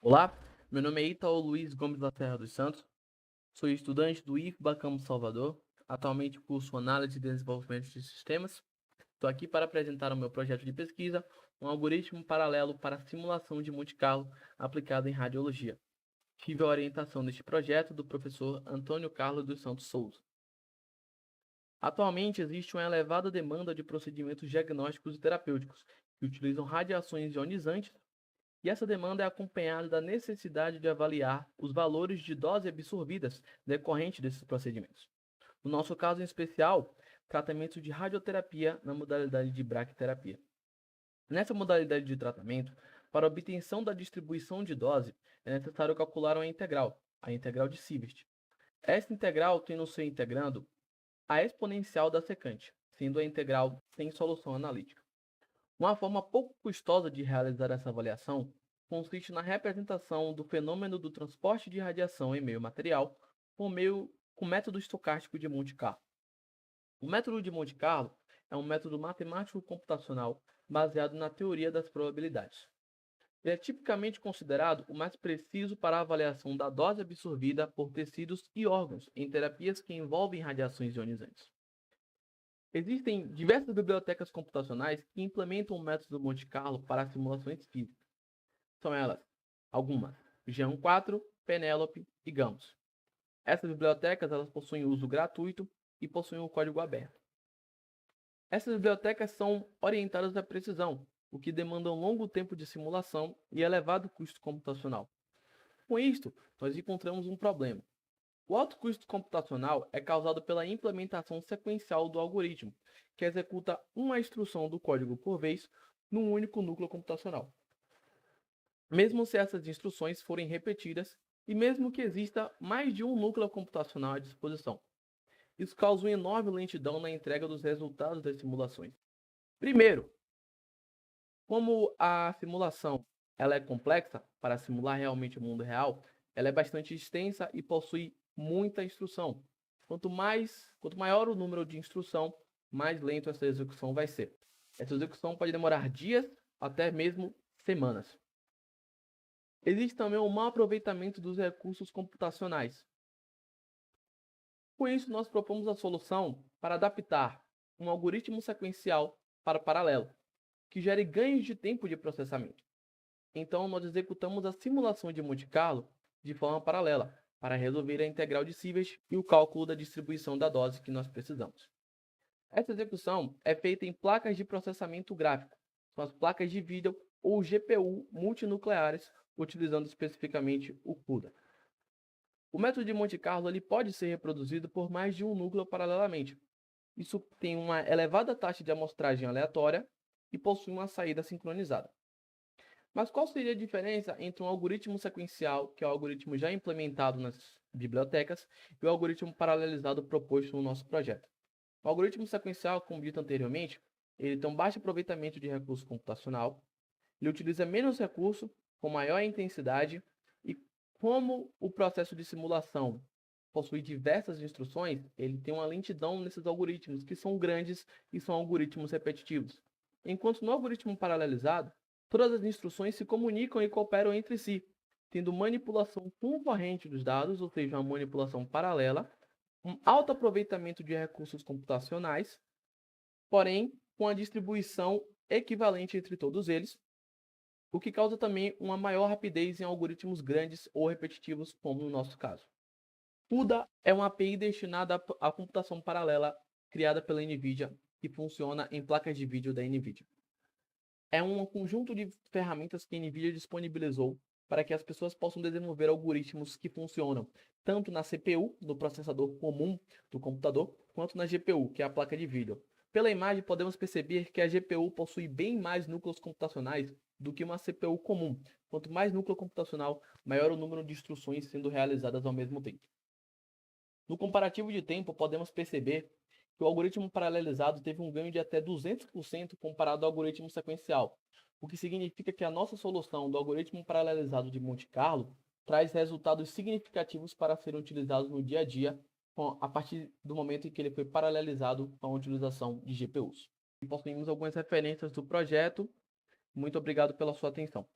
Olá, meu nome é Ítalo Luiz Gomes da Serra dos Santos, sou estudante do IFBA Campus Salvador, atualmente curso Análise e Desenvolvimento de Sistemas. Estou aqui para apresentar o meu projeto de pesquisa, um algoritmo paralelo para simulação de Monte Carlo aplicado em radiologia. Tive a orientação deste projeto do professor Antônio Carlos dos Santos Souza. Atualmente existe uma elevada demanda de procedimentos diagnósticos e terapêuticos que utilizam radiações ionizantes. E essa demanda é acompanhada da necessidade de avaliar os valores de dose absorvidas decorrentes desses procedimentos. No nosso caso em especial, tratamento de radioterapia na modalidade de braquiterapia. Nessa modalidade de tratamento, para obtenção da distribuição de dose, é necessário calcular uma integral, a integral de Sievert. Esta integral tem no seu integrando a exponencial da secante, sendo a integral sem solução analítica. Uma forma pouco custosa de realizar essa avaliação consiste na representação do fenômeno do transporte de radiação em meio material com o método estocástico de Monte Carlo. O método de Monte Carlo é um método matemático computacional baseado na teoria das probabilidades. Ele é tipicamente considerado o mais preciso para a avaliação da dose absorvida por tecidos e órgãos em terapias que envolvem radiações ionizantes. Existem diversas bibliotecas computacionais que implementam o método Monte Carlo para simulações físicas. São elas algumas: Geom4, Penelope e Gamos. Essas bibliotecas possuem uso gratuito e possuem o código aberto. Essas bibliotecas são orientadas à precisão, o que demanda um longo tempo de simulação e elevado custo computacional. Com isto, nós encontramos um problema. O alto custo computacional é causado pela implementação sequencial do algoritmo, que executa uma instrução do código por vez num único núcleo computacional. Mesmo se essas instruções forem repetidas e mesmo que exista mais de um núcleo computacional à disposição. Isso causa uma enorme lentidão na entrega dos resultados das simulações. Primeiro, como a simulação ela é complexa para simular realmente o mundo real, ela é bastante extensa e possui muita instrução. Quanto maior o número de instrução, mais lento essa execução vai ser. Essa execução pode demorar dias, até mesmo semanas. Existe também um mau aproveitamento dos recursos computacionais. Com isso, nós propomos a solução para adaptar um algoritmo sequencial para paralelo, que gere ganhos de tempo de processamento. Então, nós executamos a simulação de Monte Carlo de forma paralela, para resolver a integral de Sievert e o cálculo da distribuição da dose que nós precisamos. Essa execução é feita em placas de processamento gráfico, são as placas de vídeo ou GPU multinucleares, utilizando especificamente o CUDA. O método de Monte Carlo ele pode ser reproduzido por mais de um núcleo paralelamente. Isso tem uma elevada taxa de amostragem aleatória e possui uma saída sincronizada. Mas qual seria a diferença entre um algoritmo sequencial, que é o algoritmo já implementado nas bibliotecas, e o algoritmo paralelizado proposto no nosso projeto? O algoritmo sequencial, como dito anteriormente, ele tem um baixo aproveitamento de recurso computacional, ele utiliza menos recurso, com maior intensidade, e como o processo de simulação possui diversas instruções, ele tem uma lentidão nesses algoritmos, que são grandes e são algoritmos repetitivos. Enquanto no algoritmo paralelizado, todas as instruções se comunicam e cooperam entre si, tendo manipulação concorrente dos dados, ou seja, uma manipulação paralela, um alto aproveitamento de recursos computacionais, porém com a distribuição equivalente entre todos eles, o que causa também uma maior rapidez em algoritmos grandes ou repetitivos, como no nosso caso. CUDA é uma API destinada à computação paralela criada pela NVIDIA e funciona em placas de vídeo da NVIDIA. É um conjunto de ferramentas que a NVIDIA disponibilizou para que as pessoas possam desenvolver algoritmos que funcionam tanto na CPU, no processador comum do computador, quanto na GPU, que é a placa de vídeo. Pela imagem, podemos perceber que a GPU possui bem mais núcleos computacionais do que uma CPU comum. Quanto mais núcleo computacional, maior o número de instruções sendo realizadas ao mesmo tempo. No comparativo de tempo, podemos perceber que o algoritmo paralelizado teve um ganho de até 200% comparado ao algoritmo sequencial, o que significa que a nossa solução do algoritmo paralelizado de Monte Carlo traz resultados significativos para serem utilizados no dia a dia, a partir do momento em que ele foi paralelizado com a utilização de GPUs. Possuímos algumas referências do projeto. Muito obrigado pela sua atenção.